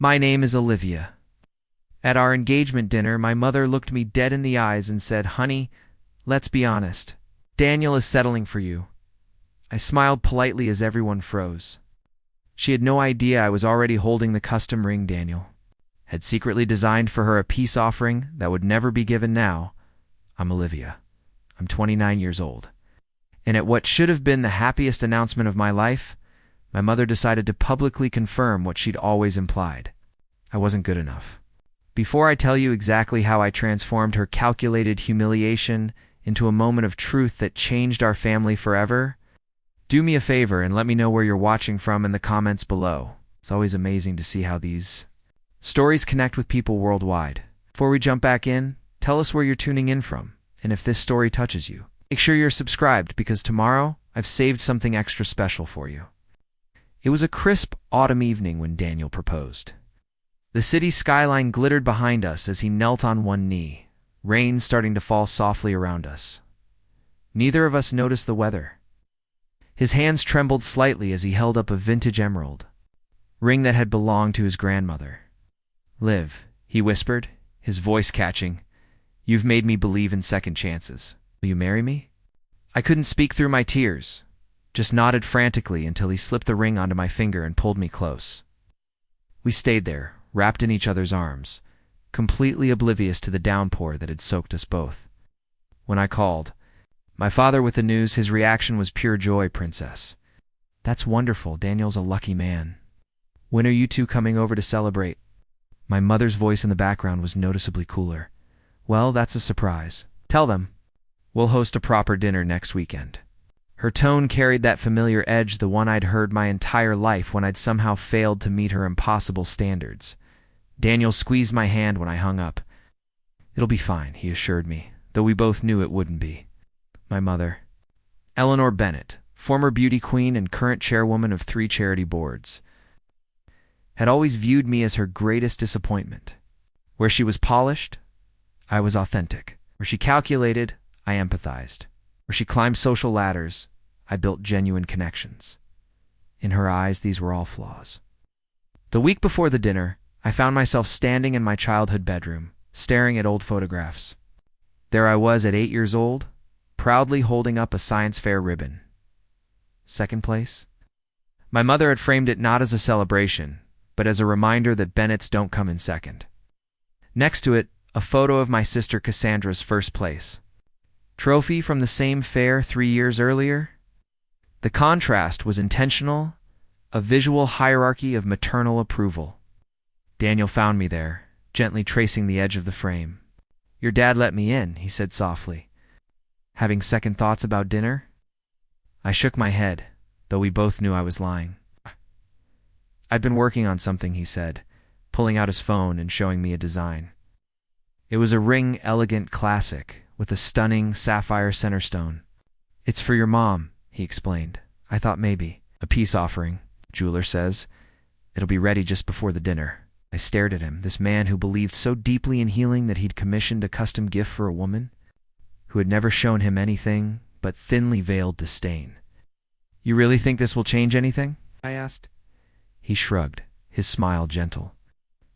My name is Olivia. At our engagement dinner, my mother looked me dead in the eyes and said, "Honey, let's be honest. Daniel is settling for you." I smiled politely as everyone froze. She had no idea I was already holding the custom ring Daniel had secretly designed for her, a peace offering that would never be given now. I'm Olivia. I'm 29 years old. And at what should have been the happiest announcement of my life, my mother decided to publicly confirm what she'd always implied. I wasn't good enough. Before I tell you exactly how I transformed her calculated humiliation into a moment of truth that changed our family forever, do me a favor and let me know where you're watching from in the comments below. It's always amazing to see how these stories connect with people worldwide. Before we jump back in, tell us where you're tuning in from, and if this story touches you. Make sure you're subscribed, because tomorrow I've saved something extra special for you. It was a crisp autumn evening when Daniel proposed. The city skyline glittered behind us as he knelt on one knee, rain starting to fall softly around us. Neither of us noticed the weather. His hands trembled slightly as he held up a vintage emerald ring that had belonged to his grandmother. "Liv," he whispered, his voice catching, "you've made me believe in second chances. Will you marry me?" I couldn't speak through my tears, just nodded frantically until he slipped the ring onto my finger and pulled me close. We stayed there, wrapped in each other's arms, completely oblivious to the downpour that had soaked us both. When I called my father with the news, his reaction was pure joy. "Princess, that's wonderful. Daniel's a lucky man. When are you two coming over to celebrate?" My mother's voice in the background was noticeably cooler. "Well, that's a surprise. Tell them we'll host a proper dinner next weekend." Her tone carried that familiar edge, the one I'd heard my entire life when I'd somehow failed to meet her impossible standards. Daniel squeezed my hand when I hung up. "It'll be fine," he assured me, though we both knew it wouldn't be. My mother, Eleanor Bennett, former beauty queen and current chairwoman of 3 charity boards, had always viewed me as her greatest disappointment. Where she was polished, I was authentic. Where she calculated, I empathized. Where she climbed social ladders, I built genuine connections. In her eyes, these were all flaws. The week before the dinner, I found myself standing in my childhood bedroom, staring at old photographs. There I was at 8 years old, proudly holding up a science fair ribbon. Second place? My mother had framed it not as a celebration, but as a reminder that Bennett's don't come in second. Next to it, a photo of my sister Cassandra's first place. Trophy from the same fair 3 years earlier? The contrast was intentional, a visual hierarchy of maternal approval. Daniel found me there, gently tracing the edge of the frame. "Your dad let me in," he said softly. "Having second thoughts about dinner?" I shook my head, though we both knew I was lying. "I've been working on something," he said, pulling out his phone and showing me a design. It was a ring elegant classic, with a stunning sapphire center stone. "It's for your mom," he explained. "I thought maybe a peace offering, jeweler says. It'll be ready just before the dinner." I stared at him, this man who believed so deeply in healing that he'd commissioned a custom gift for a woman who had never shown him anything but thinly veiled disdain. "You really think this will change anything?" I asked. He shrugged, his smile gentle.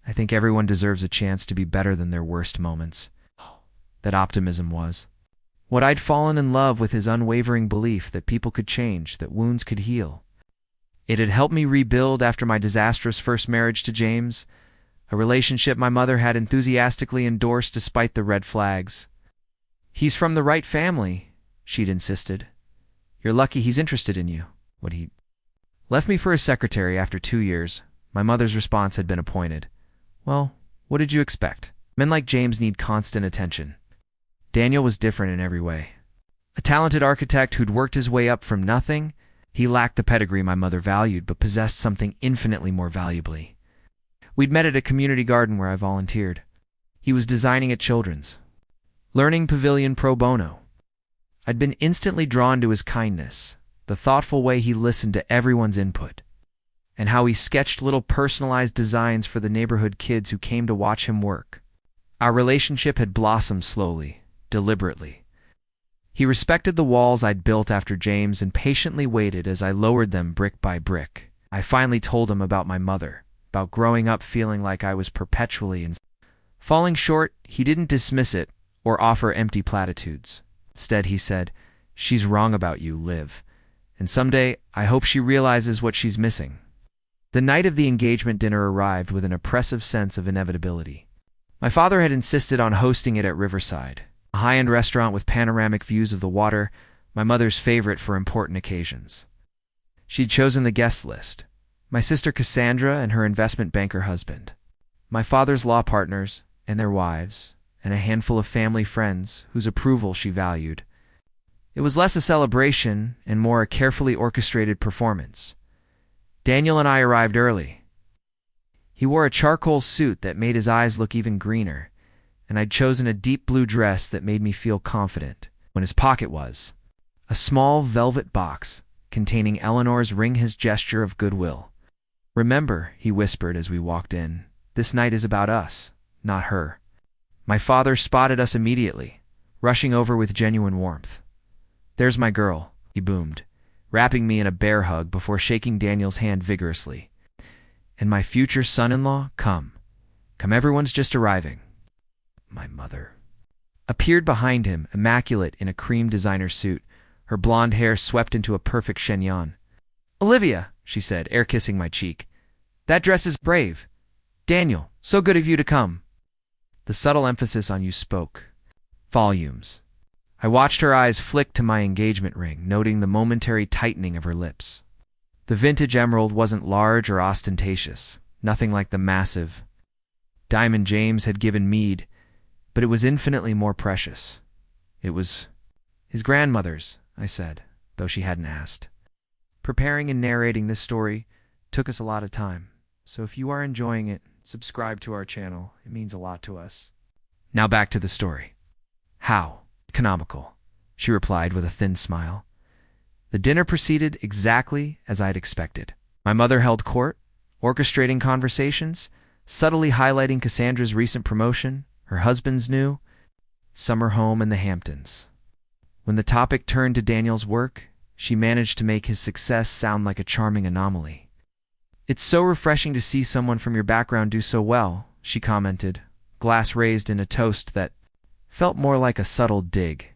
"I think everyone deserves a chance to be better than their worst moments." That optimism was what I'd fallen in love with, his unwavering belief that people could change, that wounds could heal. It had helped me rebuild after my disastrous first marriage to James, a relationship my mother had enthusiastically endorsed despite the red flags. "He's from the right family," she'd insisted. "You're lucky he's interested in you." What he left me for his secretary after 2 years. My mother's response had been appointed. "Well, what did you expect? Men like James need constant attention." Daniel was different in every way. A talented architect who'd worked his way up from nothing, he lacked the pedigree my mother valued, but possessed something infinitely more valuably. We'd met at a community garden where I volunteered. He was designing a children's learning pavilion pro bono. I'd been instantly drawn to his kindness, the thoughtful way he listened to everyone's input, and how he sketched little personalized designs for the neighborhood kids who came to watch him work. Our relationship had blossomed slowly, deliberately. He respected the walls I'd built after James and patiently waited as I lowered them brick by brick. I finally told him about my mother, about growing up feeling like I was perpetually in. Falling short, he didn't dismiss it or offer empty platitudes. Instead, he said, "She's wrong about you, Liv. And someday, I hope she realizes what she's missing." The night of the engagement dinner arrived with an oppressive sense of inevitability. My father had insisted on hosting it at Riverside, a high-end restaurant with panoramic views of the water, my mother's favorite for important occasions. She'd chosen the guest list: my sister Cassandra and her investment banker husband, my father's law partners and their wives, and a handful of family friends whose approval she valued. It was less a celebration and more a carefully orchestrated performance. Daniel and I arrived early. He wore a charcoal suit that made his eyes look even greener, and I'd chosen a deep blue dress that made me feel confident. When his pocket was a small velvet box containing Eleanor's ring, his gesture of goodwill. "Remember," he whispered as we walked in, "this night is about us, not her." My father spotted us immediately, rushing over with genuine warmth. "There's my girl," he boomed, wrapping me in a bear hug before shaking Daniel's hand vigorously. "And my future son-in-law, come. Come, everyone's just arriving." My mother appeared behind him, immaculate in a cream designer suit, her blonde hair swept into a perfect chignon. "Olivia," she said, air-kissing my cheek, "that dress is brave. Daniel, so good of you to come." The subtle emphasis on "you" spoke volumes. I watched her eyes flick to my engagement ring, noting the momentary tightening of her lips. The vintage emerald wasn't large or ostentatious, nothing like the massive diamond James had given Meade, but it was infinitely more precious. "It was his grandmother's," I said, though she hadn't asked. Preparing and narrating this story took us a lot of time, so if you are enjoying it, subscribe to our channel. It means a lot to us. Now back to the story. "How economical," she replied with a thin smile. The dinner proceeded exactly as I'd expected. My mother held court, orchestrating conversations, subtly highlighting Cassandra's recent promotion, her husband's new summer home in the Hamptons. When the topic turned to Daniel's work, she managed to make his success sound like a charming anomaly. "It's so refreshing to see someone from your background do so well," she commented, glass raised in a toast that felt more like a subtle dig.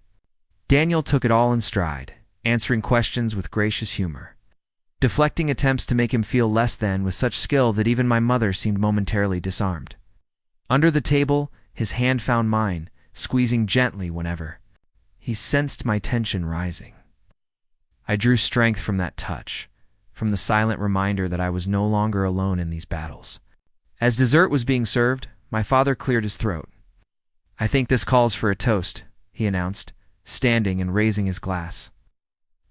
Daniel took it all in stride, answering questions with gracious humor, deflecting attempts to make him feel less than with such skill that even my mother seemed momentarily disarmed. Under the table, his hand found mine, squeezing gently whenever he sensed my tension rising. I drew strength from that touch, from the silent reminder that I was no longer alone in these battles. As dessert was being served, my father cleared his throat. "I think this calls for a toast," he announced, standing and raising his glass.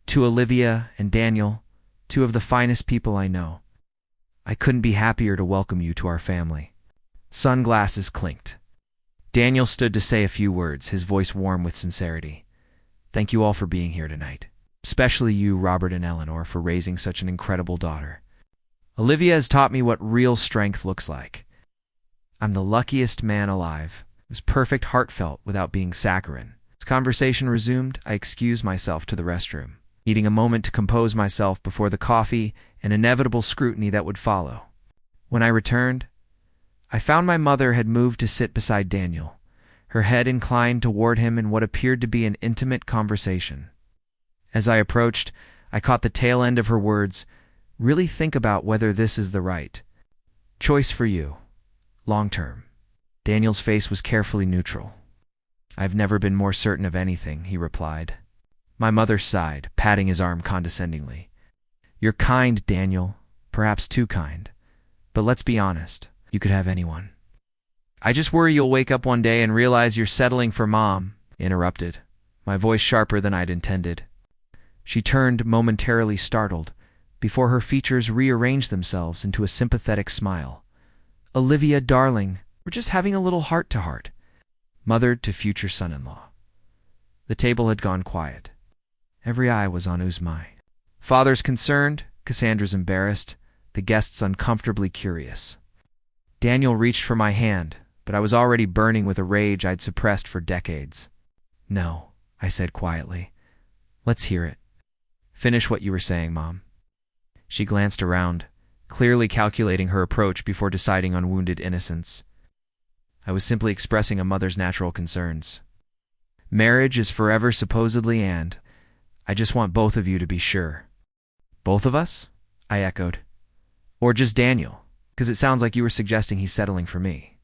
"To Olivia and Daniel, two of the finest people I know. I couldn't be happier to welcome you to our family." Sunglasses clinked. Daniel stood to say a few words, his voice warm with sincerity. "Thank you all for being here tonight. Especially you, Robert and Eleanor, for raising such an incredible daughter. Olivia has taught me what real strength looks like. I'm the luckiest man alive." It was perfect, heartfelt, without being saccharine. As conversation resumed, I excused myself to the restroom, needing a moment to compose myself before the coffee and inevitable scrutiny that would follow. When I returned, I found my mother had moved to sit beside Daniel, her head inclined toward him in what appeared to be an intimate conversation. As I approached, I caught the tail end of her words, "Really think about whether this is the right choice for you, long term." Daniel's face was carefully neutral. "I've never been more certain of anything," he replied. My mother sighed, patting his arm condescendingly. "You're kind, Daniel, perhaps too kind. But let's be honest, you could have anyone." "I just worry you'll wake up one day and realize you're settling for Mom," he interrupted, my voice sharper than I'd intended. She turned, momentarily startled, before her features rearranged themselves into a sympathetic smile. "Olivia, darling, we're just having a little heart-to-heart." Mother to future son-in-law. The table had gone quiet. Every eye was on Uzmai. Father's concerned, Cassandra's embarrassed, the guests uncomfortably curious. Daniel reached for my hand, but I was already burning with a rage I'd suppressed for decades. "No," I said quietly. "Let's hear it. Finish what you were saying, Mom." She glanced around, clearly calculating her approach before deciding on wounded innocence. I was simply expressing a mother's natural concerns. Marriage is forever supposedly, and I just want both of you to be sure. Both of us? I echoed. Or just Daniel, because it sounds like you were suggesting he's settling for me.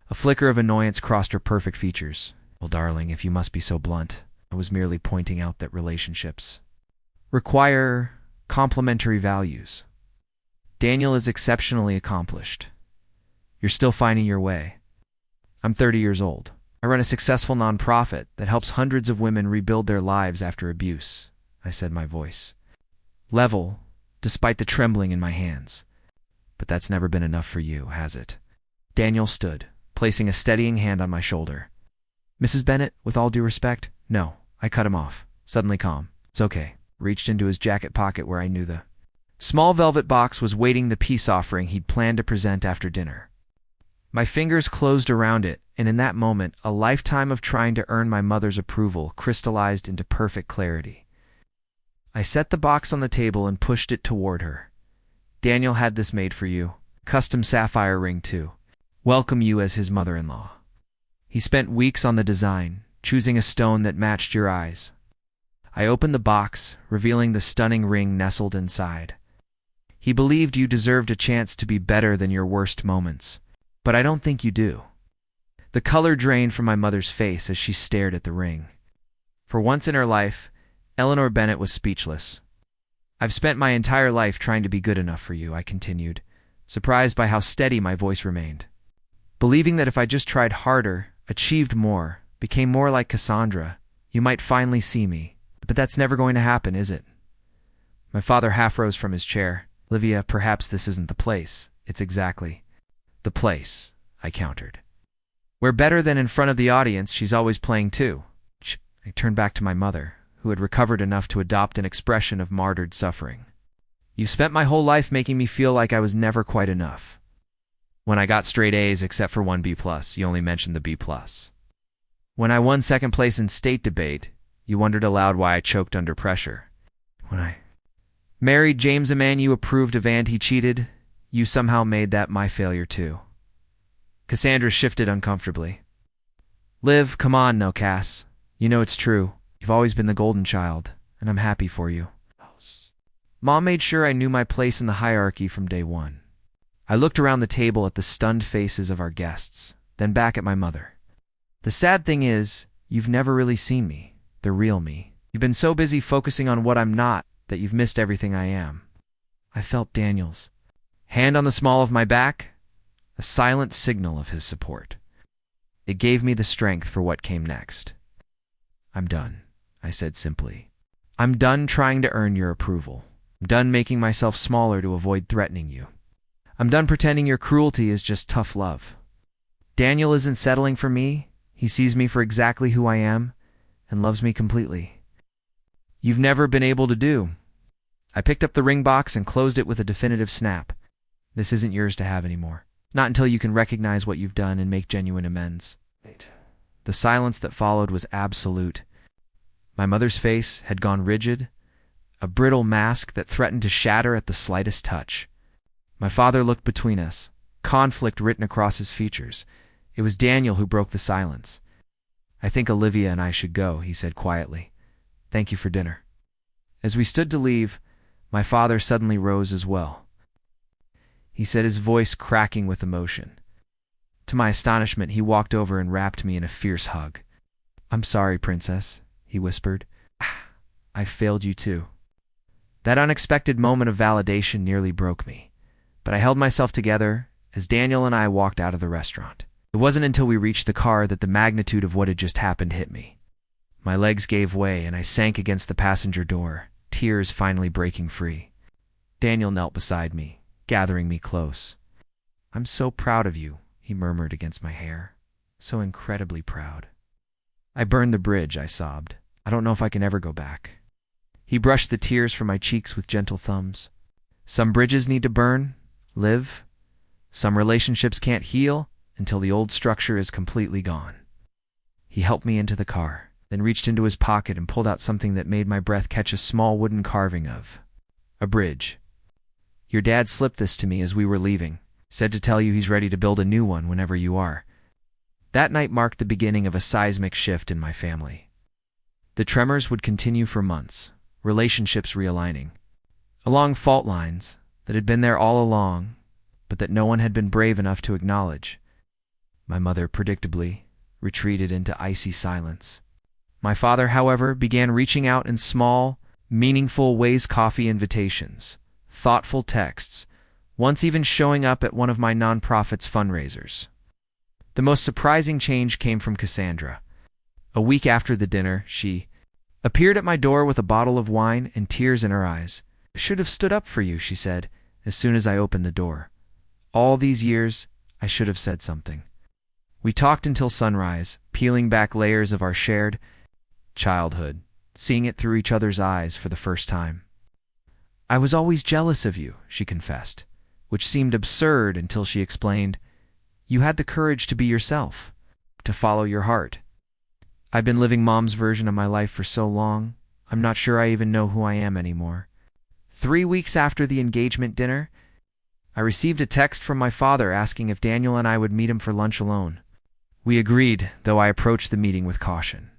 A flicker of annoyance crossed her perfect features. Well, darling, if you must be so blunt, I was merely pointing out that relationships require complementary values. Daniel is exceptionally accomplished. You're still finding your way. I'm 30 years old. I run a successful nonprofit that helps hundreds of women rebuild their lives after abuse, I said, my voice level, despite the trembling in my hands. But that's never been enough for you, has it? Daniel stood, placing a steadying hand on my shoulder. Mrs. Bennet, with all due respect, no, I cut him off, suddenly calm. It's okay. Reached into his jacket pocket where I knew the small velvet box was waiting the peace offering he'd planned to present after dinner. My fingers closed around it, and in that moment, a lifetime of trying to earn my mother's approval crystallized into perfect clarity. I set the box on the table and pushed it toward her. Daniel had this made for you. Custom sapphire ring, too. Welcome you as his mother-in-law. He spent weeks on the design, choosing a stone that matched your eyes. I opened the box, revealing the stunning ring nestled inside. He believed you deserved a chance to be better than your worst moments. But I don't think you do. The color drained from my mother's face as she stared at the ring. For once in her life, Eleanor Bennet was speechless. I've spent my entire life trying to be good enough for you, I continued, surprised by how steady my voice remained. Believing that if I just tried harder, achieved more, became more like Cassandra, you might finally see me. But that's never going to happen, is it? My father half rose from his chair. Olivia, perhaps this isn't the place. It's exactly the place, I countered. We're better than in front of the audience. She's always playing too. I turned back to my mother, who had recovered enough to adopt an expression of martyred suffering. You've spent my whole life making me feel like I was never quite enough. When I got straight A's except for one B+, you only mentioned the B+. When I won second place in state debate, you wondered aloud why I choked under pressure. When I married James, a man you approved of and he cheated, you somehow made that my failure too. Cassandra shifted uncomfortably. Liv, come on, no, Cass. You know it's true. You've always been the golden child, and I'm happy for you. Mom made sure I knew my place in the hierarchy from day one. I looked around the table at the stunned faces of our guests, then back at my mother. The sad thing is, you've never really seen me, the real me. You've been so busy focusing on what I'm not that you've missed everything I am. I felt Daniel's hand on the small of my back, a silent signal of his support. It gave me the strength for what came next. I'm done, I said simply. I'm done trying to earn your approval. I'm done making myself smaller to avoid threatening you. I'm done pretending your cruelty is just tough love. Daniel isn't settling for me. He sees me for exactly who I am and loves me completely. You've never been able to do. I picked up the ring box and closed it with a definitive snap. This isn't yours to have anymore. Not until you can recognize what you've done and make genuine amends. The silence that followed was absolute. My mother's face had gone rigid, a brittle mask that threatened to shatter at the slightest touch. My father looked between us, conflict written across his features. It was Daniel who broke the silence. I think Olivia and I should go, he said quietly. Thank you for dinner. As we stood to leave, my father suddenly rose as well. He said, his voice cracking with emotion. To my astonishment, he walked over and wrapped me in a fierce hug. I'm sorry, Princess, he whispered. I failed you too. That unexpected moment of validation nearly broke me, but I held myself together as Daniel and I walked out of the restaurant. It wasn't until we reached the car that the magnitude of what had just happened hit me. My legs gave way and I sank against the passenger door, tears finally breaking free. Daniel knelt beside me, gathering me close. I'm so proud of you, he murmured against my hair. So incredibly proud. I burned the bridge, I sobbed. I don't know if I can ever go back. He brushed the tears from my cheeks with gentle thumbs. Some bridges need to burn, live. Some relationships can't heal until the old structure is completely gone. He helped me into the car, then reached into his pocket and pulled out something that made my breath catch, a small wooden carving of a bridge. Your dad slipped this to me as we were leaving. Said to tell you he's ready to build a new one whenever you are." That night marked the beginning of a seismic shift in my family. The tremors would continue for months, relationships realigning, along fault lines that had been there all along, but that no one had been brave enough to acknowledge. My mother, predictably, retreated into icy silence. My father, however, began reaching out in small, meaningful ways: coffee invitations, thoughtful texts, once even showing up at one of my nonprofit's fundraisers. The most surprising change came from Cassandra. A week after the dinner, she appeared at my door with a bottle of wine and tears in her eyes. "I should have stood up for you," she said, as soon as I opened the door. "All these years, I should have said something." We talked until sunrise, peeling back layers of our shared childhood, seeing it through each other's eyes for the first time. "I was always jealous of you," she confessed, which seemed absurd until she explained. "You had the courage to be yourself, to follow your heart. I've been living Mom's version of my life for so long, I'm not sure I even know who I am anymore." 3 weeks after the engagement dinner, I received a text from my father asking if Daniel and I would meet him for lunch alone. We agreed, though I approached the meeting with caution.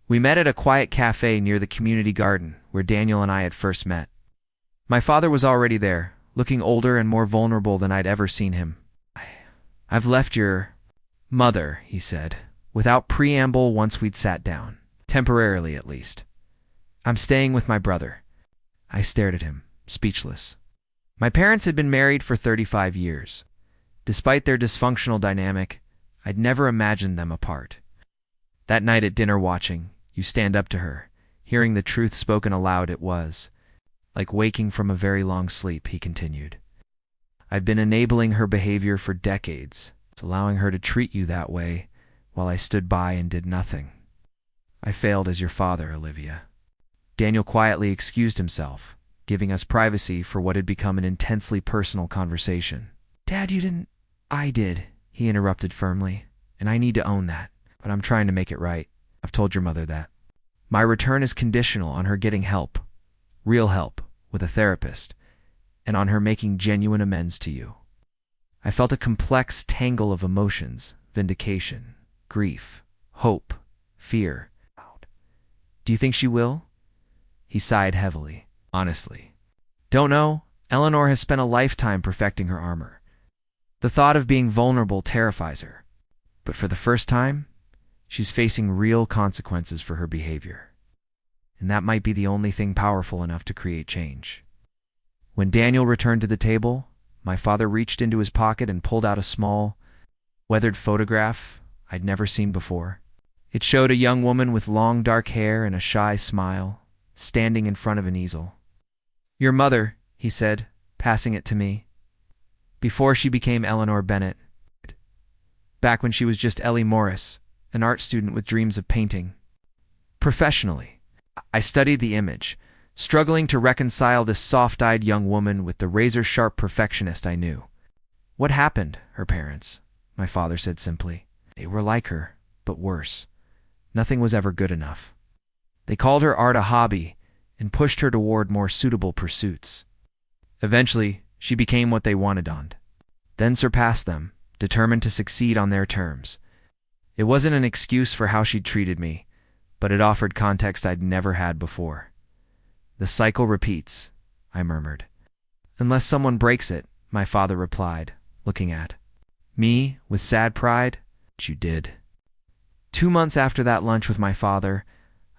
We met at a quiet cafe near the community garden where Daniel and I had first met. My father was already there, looking older and more vulnerable than I'd ever seen him. "I've left your mother," he said, without preamble once we'd sat down, temporarily at least. "I'm staying with my brother." I stared at him, speechless. My parents had been married for 35 years. Despite their dysfunctional dynamic, I'd never imagined them apart. That night at dinner watching, you stand up to her, hearing the truth spoken aloud. It was like waking from a very long sleep, he continued. "I've been enabling her behavior for decades, allowing her to treat you that way, while I stood by and did nothing. I failed as your father, Olivia." Daniel quietly excused himself, giving us privacy for what had become an intensely personal conversation. "Dad, you didn't—" "I did," he interrupted firmly, "and I need to own that, but I'm trying to make it right. I've told your mother that. My return is conditional on her getting help, real help, with a therapist, and on her making genuine amends to you." I felt a complex tangle of emotions: vindication, grief, hope, fear. "Do you think she will?" He sighed heavily. "Honestly, don't know. Eleanor has spent a lifetime perfecting her armor. The thought of being vulnerable terrifies her. But for the first time, she's facing real consequences for her behavior. And that might be the only thing powerful enough to create change." When Daniel returned to the table, my father reached into his pocket and pulled out a small, weathered photograph I'd never seen before. It showed a young woman with long dark hair and a shy smile, standing in front of an easel. "Your mother," he said, passing it to me, "before she became Eleanor Bennett. Back when she was just Ellie Morris, an art student with dreams of painting. Professionally." I studied the image, struggling to reconcile this soft-eyed young woman with the razor-sharp perfectionist I knew. "What happened? Her parents," my father said simply. "They were like her, but worse. Nothing was ever good enough. They called her art a hobby and pushed her toward more suitable pursuits. Eventually, she became what they wanted on, then surpassed them, determined to succeed on their terms. It wasn't an excuse for how she'd treated me, but it offered context I'd never had before. The cycle repeats," I murmured. "Unless someone breaks it," my father replied, looking at me with sad pride. "But you did." 2 months after that lunch with my father,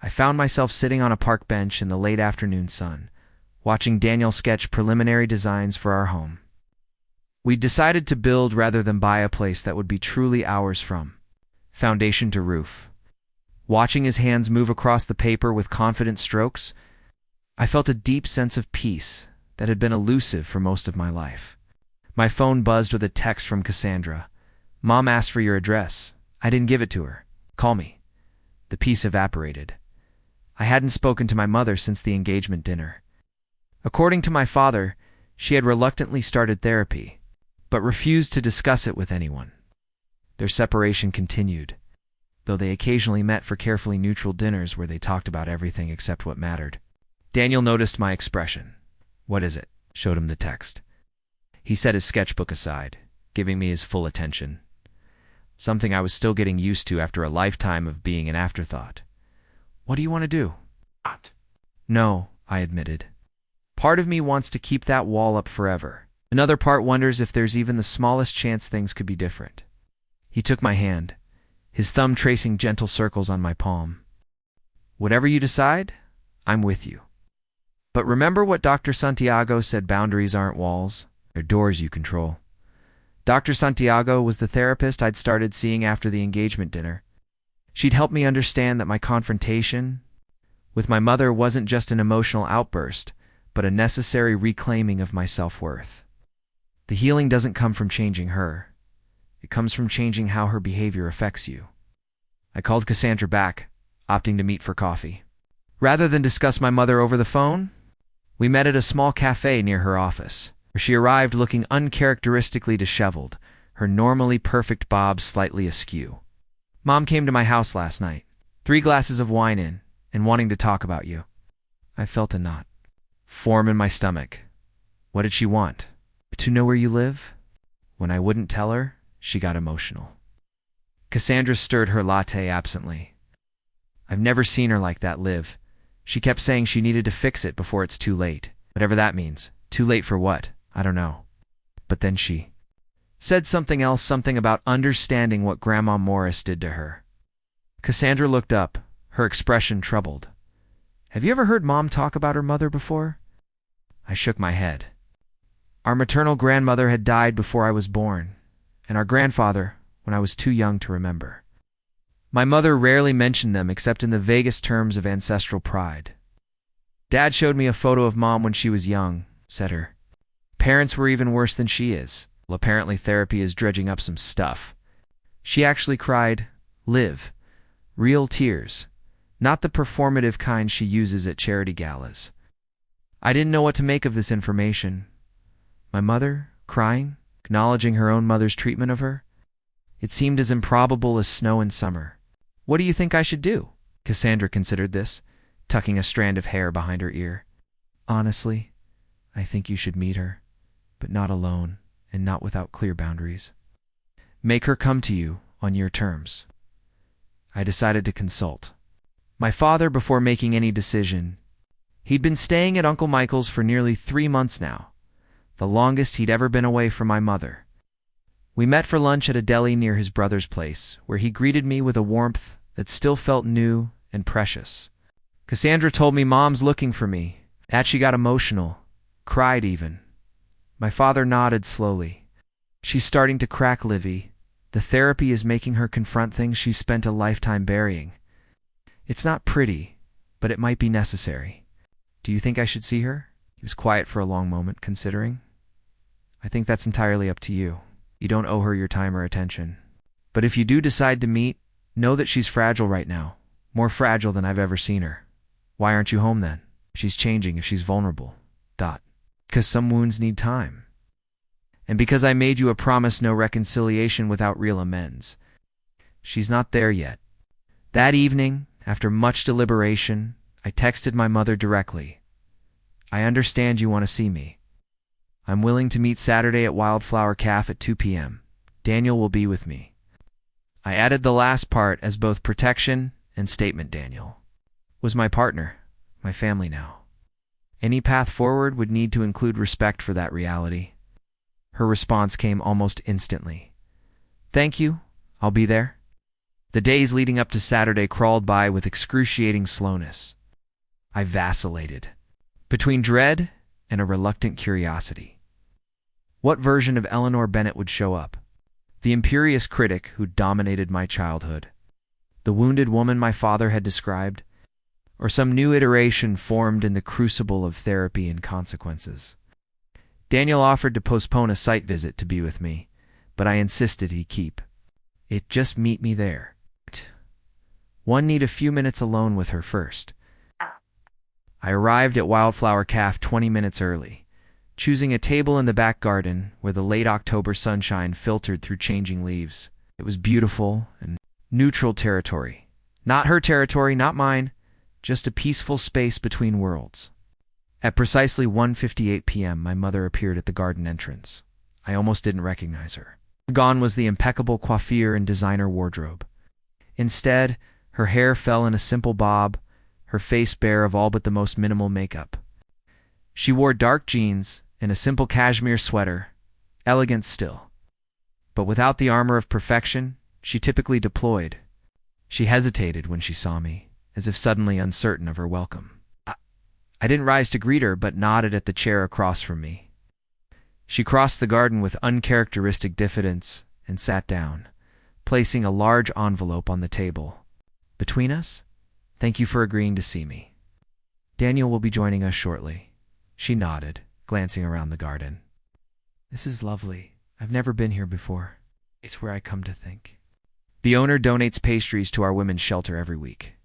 I found myself sitting on a park bench in the late afternoon sun, watching Daniel sketch preliminary designs for our home. We'd decided to build rather than buy a place that would be truly ours from foundation to roof. Watching his hands move across the paper with confident strokes, I felt a deep sense of peace that had been elusive for most of my life. My phone buzzed with a text from Cassandra. "Mom asked for your address. I didn't give it to her. Call me." The peace evaporated. I hadn't spoken to my mother since the engagement dinner. According to my father, she had reluctantly started therapy, but refused to discuss it with anyone. Their separation continued, though they occasionally met for carefully neutral dinners where they talked about everything except what mattered. Daniel noticed my expression. "What is it?" Showed him the text. He set his sketchbook aside, giving me his full attention. Something I was still getting used to after a lifetime of being an afterthought. What do you want to do? No, I admitted. Part of me wants to keep that wall up forever. Another part wonders if there's even the smallest chance things could be different. He took my hand, his thumb tracing gentle circles on my palm. Whatever you decide, I'm with you. But remember what Dr. Santiago said: boundaries aren't walls, they're doors you control. Dr. Santiago was the therapist I'd started seeing after the engagement dinner. She'd helped me understand that my confrontation with my mother wasn't just an emotional outburst, but a necessary reclaiming of my self-worth. The healing doesn't come from changing her. It comes from changing how her behavior affects you. I called Cassandra back, opting to meet for coffee. Rather than discuss my mother over the phone, we met at a small cafe near her office, where she arrived looking uncharacteristically disheveled, her normally perfect bob slightly askew. Mom came to my house last night, 3 glasses of wine in, and wanting to talk about you. I felt a knot form in my stomach. What did she want? To know where you live? When I wouldn't tell her, she got emotional. Cassandra stirred her latte absently. I've never seen her like that, Liv. She kept saying she needed to fix it before it's too late. Whatever that means. Too late for what? I don't know. But then she said something else, something about understanding what Grandma Morris did to her. Cassandra looked up, her expression troubled. Have you ever heard Mom talk about her mother before? I shook my head. Our maternal grandmother had died before I was born, and our grandfather when I was too young to remember. My mother rarely mentioned them except in the vaguest terms of ancestral pride. Dad showed me a photo of Mom when she was young, said her parents were even worse than she is. Well, apparently therapy is dredging up some stuff. She actually cried, Liv, real tears, not the performative kind she uses at charity galas. I didn't know what to make of this information. My mother, crying, acknowledging her own mother's treatment of her? It seemed as improbable as snow in summer. What do you think I should do? Cassandra considered this, tucking a strand of hair behind her ear. Honestly, I think you should meet her, but not alone and not without clear boundaries. Make her come to you on your terms. I decided to consult my father before making any decision. He'd been staying at Uncle Michael's for nearly 3 months now, the longest he'd ever been away from my mother. We met for lunch at a deli near his brother's place, where he greeted me with a warmth that still felt new and precious. Cassandra told me Mom's looking for me, that she got emotional, cried even. My father nodded slowly. She's starting to crack, Livy. The therapy is making her confront things she spent a lifetime burying. It's not pretty, but it might be necessary. Do you think I should see her? He was quiet for a long moment, considering. I think that's entirely up to you. You don't owe her your time or attention. But if you do decide to meet, know that she's fragile right now. More fragile than I've ever seen her. Why aren't you home then? She's changing if she's vulnerable. Because some wounds need time. And because I made you a promise no reconciliation without real amends. She's not there yet. That evening, after much deliberation, I texted my mother directly. I understand you want to see me. I'm willing to meet Saturday at Wildflower Cafe at 2 p.m. Daniel will be with me. I added the last part as both protection and statement. Daniel was my partner, my family now. Any path forward would need to include respect for that reality. Her response came almost instantly. Thank you, I'll be there. The days leading up to Saturday crawled by with excruciating slowness. I vacillated between dread and a reluctant curiosity. What version of Eleanor Bennett would show up? The imperious critic who dominated my childhood? The wounded woman my father had described? Or some new iteration formed in the crucible of therapy and consequences? Daniel offered to postpone a site visit to be with me, but I insisted he keep it. Just meet me there. One need a few minutes alone with her first. I arrived at Wildflower Cafe 20 minutes early, choosing a table in the back garden where the late October sunshine filtered through changing leaves. It was beautiful and neutral territory. Not her territory, not mine, just a peaceful space between worlds. At precisely 1:58 p.m., my mother appeared at the garden entrance. I almost didn't recognize her. Gone was the impeccable coiffure and designer wardrobe. Instead, her hair fell in a simple bob, her face bare of all but the most minimal makeup. She wore dark jeans and a simple cashmere sweater, elegant still. But without the armor of perfection she typically deployed. She hesitated when she saw me, as if suddenly uncertain of her welcome. I didn't rise to greet her, but nodded at the chair across from me. She crossed the garden with uncharacteristic diffidence and sat down, placing a large envelope on the table. Between us, thank you for agreeing to see me. Daniel will be joining us shortly. She nodded, glancing around the garden. This is lovely. I've never been here before. It's where I come to think. The owner donates pastries to our women's shelter every week.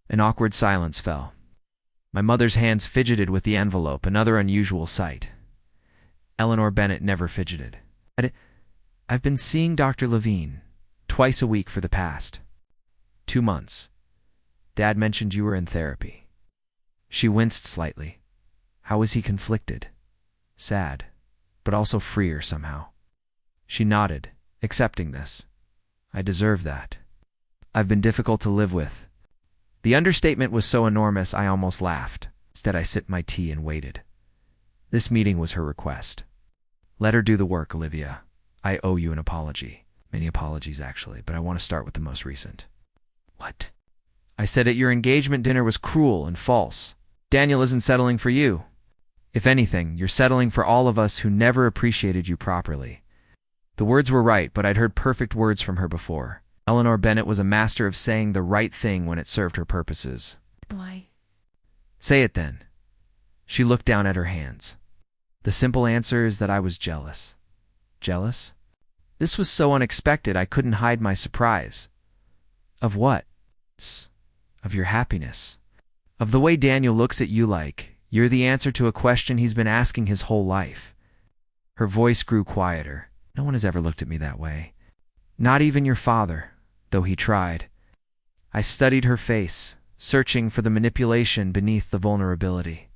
An awkward silence fell. My mother's hands fidgeted with the envelope, another unusual sight. Eleanor Bennett never fidgeted. I've been seeing Dr. Levine twice a week for the past 2 months. Dad mentioned you were in therapy. She winced slightly. How was he conflicted? Sad, but also freer somehow. She nodded, accepting this. I deserve that. I've been difficult to live with. The understatement was so enormous I almost laughed. Instead, I sipped my tea and waited. This meeting was her request. Let her do the work, Olivia. I owe you an apology. Many apologies, actually, but I want to start with the most recent. What? I said at your engagement dinner was cruel and false. Daniel isn't settling for you. If anything, you're settling for all of us who never appreciated you properly. The words were right, but I'd heard perfect words from her before. Eleanor Bennett was a master of saying the right thing when it served her purposes. Why? Say it then. She looked down at her hands. The simple answer is that I was jealous. Jealous? This was so unexpected I couldn't hide my surprise. Of what? Of your happiness. Of the way Daniel looks at you like you're the answer to a question he's been asking his whole life. Her voice grew quieter. No one has ever looked at me that way. Not even your father, though he tried. I studied her face, searching for the manipulation beneath the vulnerability,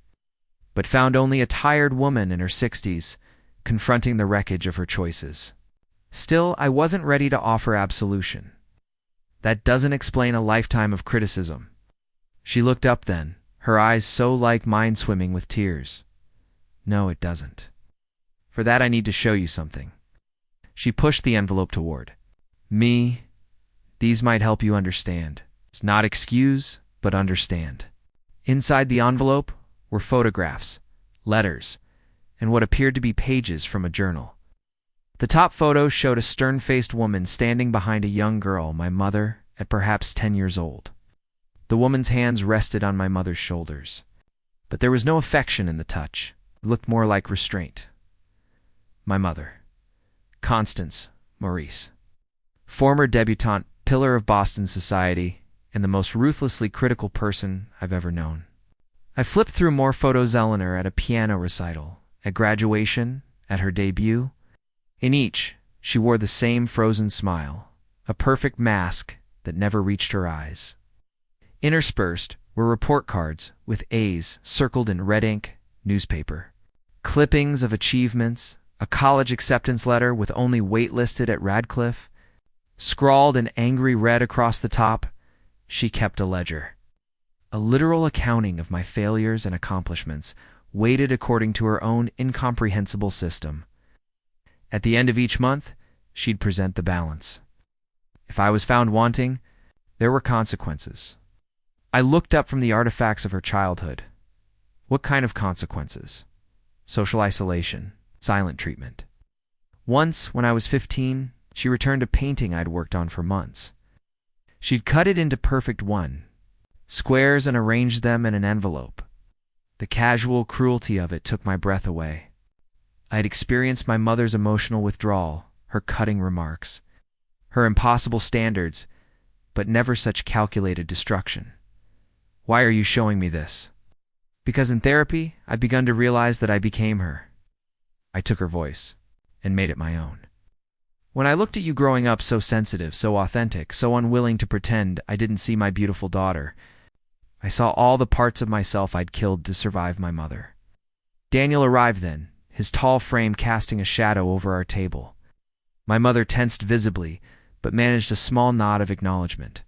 but found only a tired woman in her 60s, confronting the wreckage of her choices. Still, I wasn't ready to offer absolution. That doesn't explain a lifetime of criticism. She looked up then, her eyes so like mine swimming with tears. No, it doesn't. For that I need to show you something. She pushed the envelope toward me. These might help you understand. It's not excuse, but understand. Inside the envelope were photographs, letters, and what appeared to be pages from a journal. The top photo showed a stern-faced woman standing behind a young girl, my mother, at perhaps 10 years old. The woman's hands rested on my mother's shoulders, but there was no affection in the touch. It looked more like restraint. My mother, Constance Maurice, former debutante, pillar of Boston society, and the most ruthlessly critical person I've ever known. I flipped through more photos. Eleanor at a piano recital, at graduation, at her debut. In each, she wore the same frozen smile, a perfect mask that never reached her eyes. Interspersed were report cards with A's circled in red ink newspaper, clippings of achievements, a college acceptance letter with only waitlisted at Radcliffe. Scrawled in angry red across the top, she kept a ledger. A literal accounting of my failures and accomplishments, weighted according to her own incomprehensible system. At the end of each month, she'd present the balance. If I was found wanting, there were consequences. I looked up from the artifacts of her childhood. What kind of consequences? Social isolation, silent treatment. Once, when I was 15, she returned a painting I'd worked on for months. She'd cut it into perfect squares and arranged them in an envelope. The casual cruelty of it took my breath away. I had experienced my mother's emotional withdrawal, her cutting remarks, her impossible standards, but never such calculated destruction. Why are you showing me this? Because in therapy, I'd begun to realize that I became her. I took her voice and made it my own. When I looked at you growing up so sensitive, so authentic, so unwilling to pretend I didn't see my beautiful daughter, I saw all the parts of myself I'd killed to survive my mother. Daniel arrived then, his tall frame casting a shadow over our table. My mother tensed visibly, but managed a small nod of acknowledgement.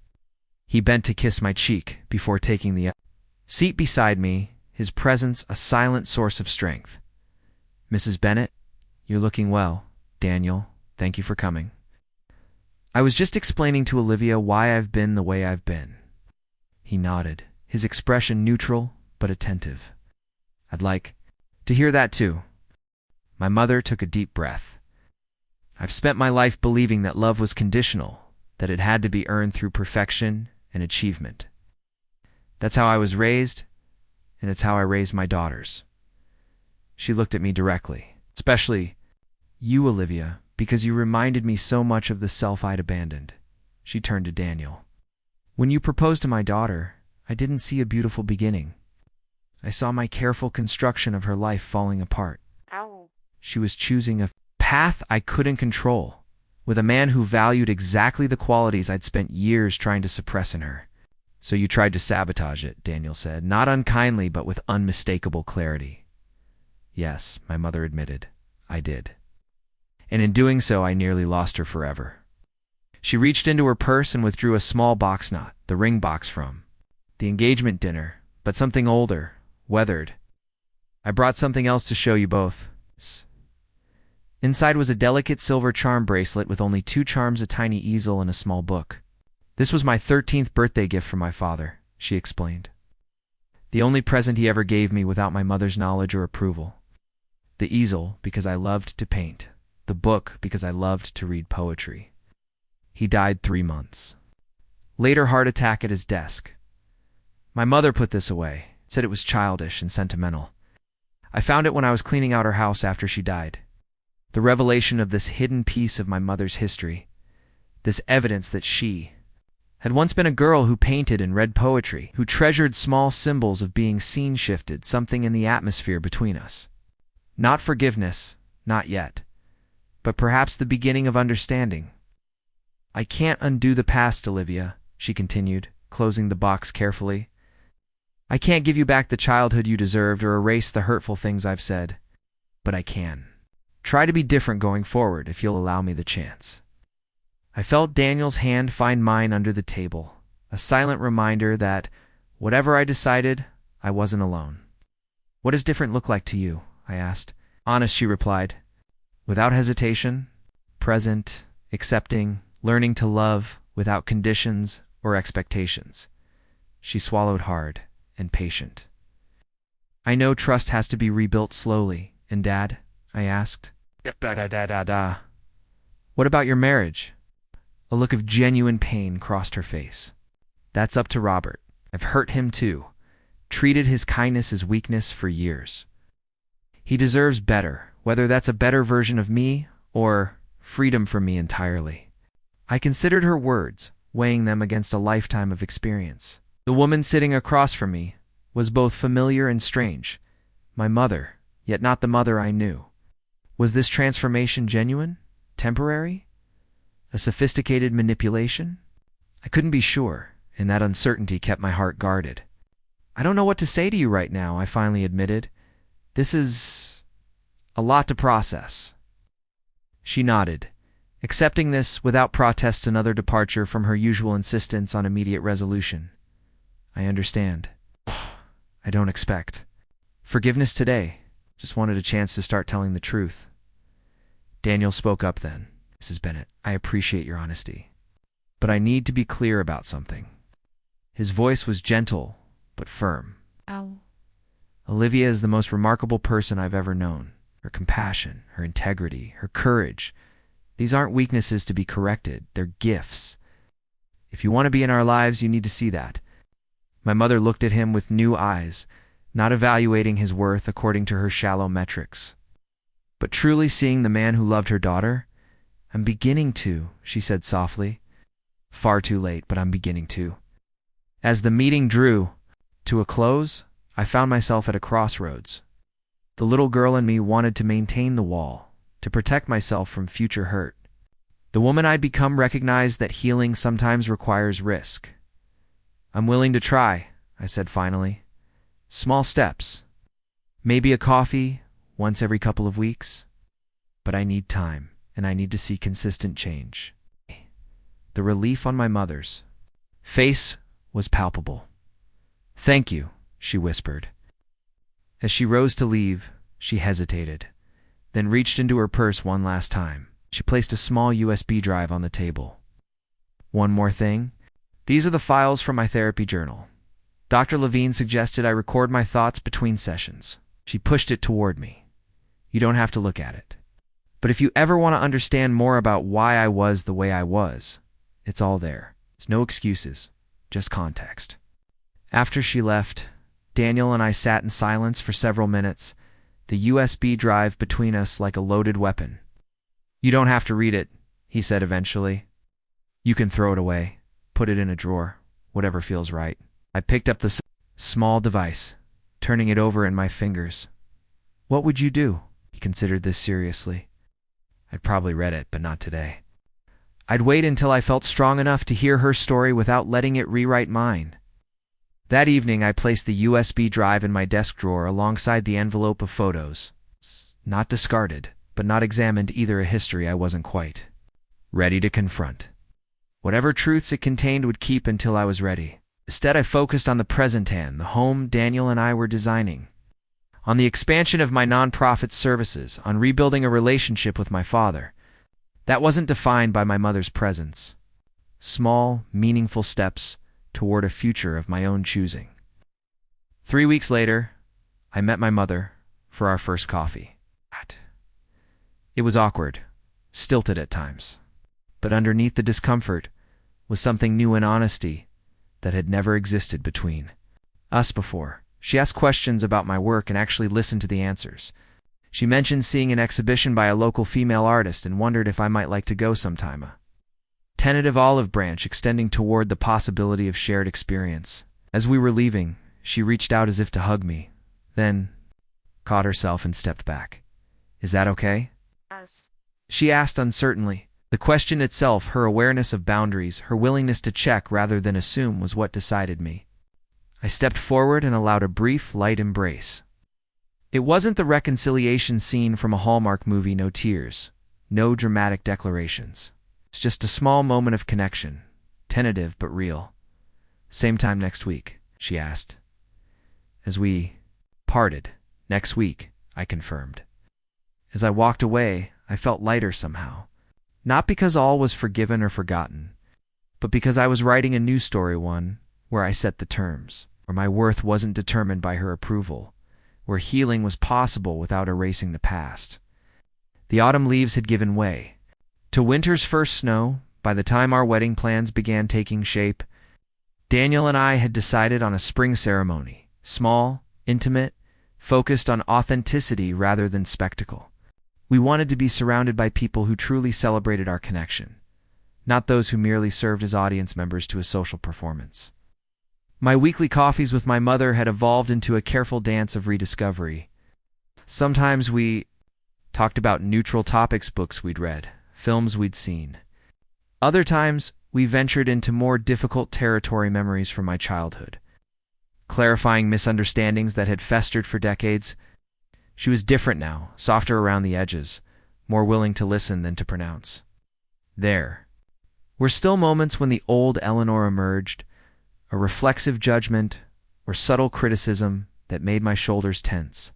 He bent to kiss my cheek before taking the seat beside me, his presence a silent source of strength. "Mrs. Bennet, you're looking well. Daniel, thank you for coming." "I was just explaining to Olivia why I've been the way I've been." He nodded, his expression neutral but attentive. "I'd like to hear that too." My mother took a deep breath. "I've spent my life believing that love was conditional, that it had to be earned through perfection and achievement. That's how I was raised, and it's how I raised my daughters." She looked at me directly. "Especially you, Olivia, because you reminded me so much of the self I'd abandoned." She turned to Daniel. "When you proposed to my daughter, I didn't see a beautiful beginning. I saw my careful construction of her life falling apart. Ow. She was choosing a path I couldn't control, with a man who valued exactly the qualities I'd spent years trying to suppress in her." "So you tried to sabotage it," Daniel said, not unkindly but with unmistakable clarity. "Yes," my mother admitted, "I did. And in doing so, I nearly lost her forever." She reached into her purse and withdrew a small box knot, the ring box from the engagement dinner, but something older, weathered. "I brought something else to show you both." Inside was a delicate silver charm bracelet with only 2 charms, a tiny easel, and a small book. "This was my 13th birthday gift from my father," she explained. "The only present he ever gave me without my mother's knowledge or approval. The easel, because I loved to paint. The book, because I loved to read poetry. He died 3 months later, heart attack at his desk. My mother put this away, said it was childish and sentimental. I found it when I was cleaning out her house after she died. The revelation of this hidden piece of my mother's history, this evidence that she had once been a girl who painted and read poetry, who treasured small symbols of being seen, shifted something in the atmosphere between us. Not forgiveness, not yet, but perhaps the beginning of understanding. I can't undo the past, Olivia," she continued, closing the box carefully. "I can't give you back the childhood you deserved or erase the hurtful things I've said, but I can try to be different going forward if you'll allow me the chance." I felt Daniel's hand find mine under the table, a silent reminder that, whatever I decided, I wasn't alone. "What does different look like to you?" I asked. "Honest," she replied, without hesitation, present, accepting, learning to love without conditions or expectations. She swallowed hard and patient. "I know trust has to be rebuilt slowly, and Dad?" I asked. "Da-da-da-da-da. What about your marriage?" A look of genuine pain crossed her face. "That's up to Robert. I've hurt him too, treated his kindness as weakness for years. He deserves better, whether that's a better version of me or freedom from me entirely." I considered her words, weighing them against a lifetime of experience. The woman sitting across from me was both familiar and strange. My mother, yet not the mother I knew. Was this transformation genuine? Temporary? A sophisticated manipulation? I couldn't be sure, and that uncertainty kept my heart guarded. "I don't know what to say to you right now," I finally admitted. "This is a lot to process." She nodded, accepting this without protest, another departure from her usual insistence on immediate resolution. "I understand. I don't expect forgiveness today. Just wanted a chance to start telling the truth." Daniel spoke up then. "Mrs. Bennet, I appreciate your honesty, but I need to be clear about something." His voice was gentle but firm. Ow. "Olivia is the most remarkable person I've ever known. Her compassion, her integrity, her courage. These aren't weaknesses to be corrected. They're gifts. If you want to be in our lives, you need to see that." My mother looked at him with new eyes, not evaluating his worth according to her shallow metrics, but truly seeing the man who loved her daughter. "I'm beginning to," she said softly. "Far too late, but I'm beginning to." As the meeting drew to a close, I found myself at a crossroads. The little girl in me wanted to maintain the wall, to protect myself from future hurt. The woman I'd become recognized that healing sometimes requires risk. "I'm willing to try," I said finally. "Small steps. Maybe a coffee once every couple of weeks. But I need time, and I need to see consistent change. The relief on my mother's face was palpable. "Thank you," she whispered. As she rose to leave, she hesitated, then reached into her purse one last time. She placed a small USB drive on the table. "One more thing. These are the files from my therapy journal. Dr. Levine suggested I record my thoughts between sessions." She pushed it toward me. "You don't have to look at it. But if you ever want to understand more about why I was the way I was, it's all there. There's no excuses, just context." After she left, Daniel and I sat in silence for several minutes, the USB drive between us like a loaded weapon. "You don't have to read it," he said eventually. "You can throw it away, put it in a drawer, whatever feels right." I picked up the small device, turning it over in my fingers. "What would you do?" He considered this seriously. "I'd probably read it, but not today. I'd wait until I felt strong enough to hear her story without letting it rewrite mine." That evening, I placed the USB drive in my desk drawer alongside the envelope of photos. Not discarded, but not examined either, a history I wasn't quite ready to confront. Whatever truths it contained would keep until I was ready. Instead, I focused on the present and the home Daniel and I were designing, on the expansion of my nonprofit services, on rebuilding a relationship with my father that wasn't defined by my mother's presence. Small, meaningful steps toward a future of my own choosing. 3 weeks later, I met my mother for our first coffee. It was awkward, stilted at times, but underneath the discomfort was something new and honesty that had never existed between us before. She asked questions about my work and actually listened to the answers. She mentioned seeing an exhibition by a local female artist and wondered if I might like to go sometime. A tentative olive branch extending toward the possibility of shared experience. As we were leaving, she reached out as if to hug me, then caught herself and stepped back. "Is that okay?" Yes. She asked uncertainly. The question itself, her awareness of boundaries, her willingness to check rather than assume, was what decided me. I stepped forward and allowed a brief, light embrace. It wasn't the reconciliation scene from a Hallmark movie, no tears, no dramatic declarations. It's just a small moment of connection, tentative but real. "Same time next week?" she asked. As we parted, "Next week," I confirmed. As I walked away, I felt lighter somehow. Not because all was forgiven or forgotten, but because I was writing a new story, one where I set the terms, where my worth wasn't determined by her approval, where healing was possible without erasing the past. The autumn leaves had given way to winter's first snow. By the time our wedding plans began taking shape, Daniel and I had decided on a spring ceremony, small, intimate, focused on authenticity rather than spectacle. We wanted to be surrounded by people who truly celebrated our connection, not those who merely served as audience members to a social performance. My weekly coffees with my mother had evolved into a careful dance of rediscovery. Sometimes we talked about neutral topics, books we'd read, films we'd seen. Other times, we ventured into more difficult territory, memories from my childhood, clarifying misunderstandings that had festered for decades. She was different now, softer around the edges, more willing to listen than to pronounce. There were still moments when the old Eleanor emerged, a reflexive judgment or subtle criticism that made my shoulders tense.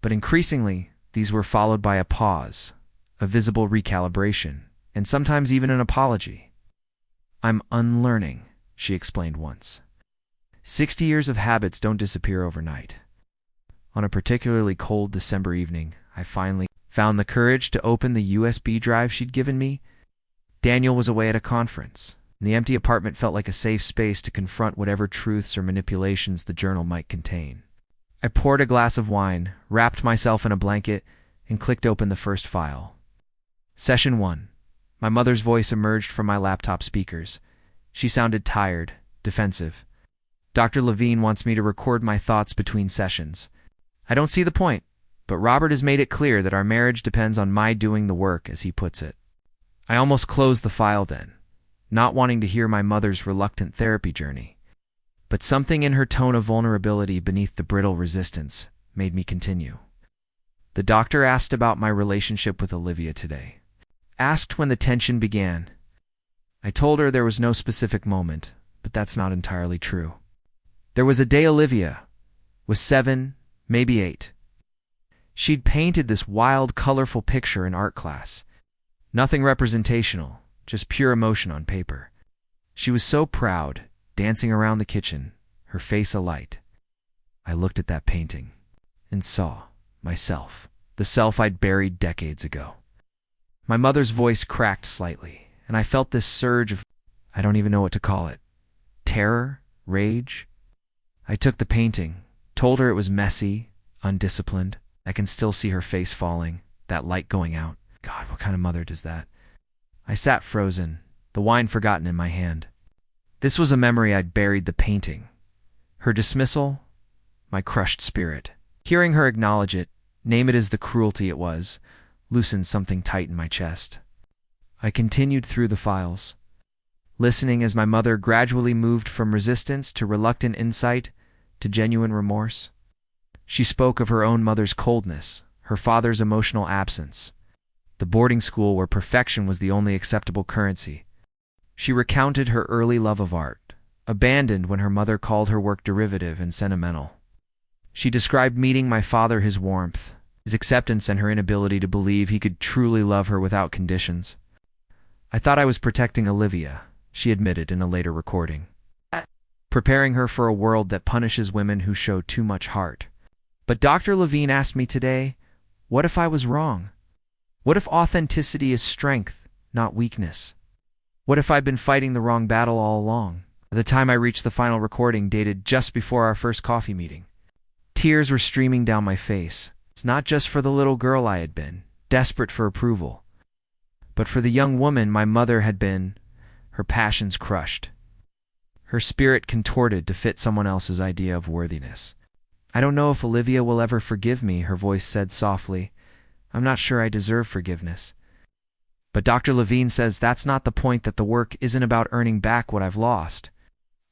But increasingly, these were followed by a pause, a visible recalibration, and sometimes even an apology. "I'm unlearning," she explained once. 60 years of habits don't disappear overnight. On a particularly cold December evening, I finally found the courage to open the USB drive she'd given me. Daniel was away at a conference, and the empty apartment felt like a safe space to confront whatever truths or manipulations the journal might contain. I poured a glass of wine, wrapped myself in a blanket, and clicked open the first file. Session 1. My mother's voice emerged from my laptop speakers. She sounded tired, defensive. "Dr. Levine wants me to record my thoughts between sessions. I don't see the point, but Robert has made it clear that our marriage depends on my doing the work, as he puts it." I almost closed the file then, not wanting to hear my mother's reluctant therapy journey. But something in her tone of vulnerability beneath the brittle resistance made me continue. The doctor asked about my relationship with Olivia today. Asked when the tension began. I told her there was no specific moment, but that's not entirely true. There was a day Olivia was 7, maybe 8. She'd painted this wild, colorful picture in art class. Nothing representational, just pure emotion on paper. She was so proud, dancing around the kitchen, her face alight. I looked at that painting and saw myself, the self I'd buried decades ago. My mother's voice cracked slightly, and I felt this surge of, I don't even know what to call it, terror, rage. I took the painting, told her it was messy, undisciplined. I can still see her face falling, that light going out. God, what kind of mother does that? I sat frozen, the wine forgotten in my hand. This was a memory I'd buried the painting. Her dismissal, my crushed spirit. Hearing her acknowledge it, name it as the cruelty it was, loosened something tight in my chest. I continued through the files, listening as my mother gradually moved from resistance to reluctant insight to genuine remorse. She spoke of her own mother's coldness, her father's emotional absence, the boarding school where perfection was the only acceptable currency. She recounted her early love of art, abandoned when her mother called her work derivative and sentimental. She described meeting my father, his warmth, his acceptance, and her inability to believe he could truly love her without conditions. I thought I was protecting Olivia, she admitted in a later recording, preparing her for a world that punishes women who show too much heart. But Dr. Levine asked me today, what if I was wrong? What if authenticity is strength, not weakness? What if I'd been fighting the wrong battle all along? By the time I reached the final recording, dated just before our first coffee meeting, tears were streaming down my face. It's not just for the little girl I had been, desperate for approval, but for the young woman my mother had been, her passions crushed, her spirit contorted to fit someone else's idea of worthiness. I don't know if Olivia will ever forgive me, her voice said softly. I'm not sure I deserve forgiveness. But Dr. Levine says that's not the point, that the work isn't about earning back what I've lost,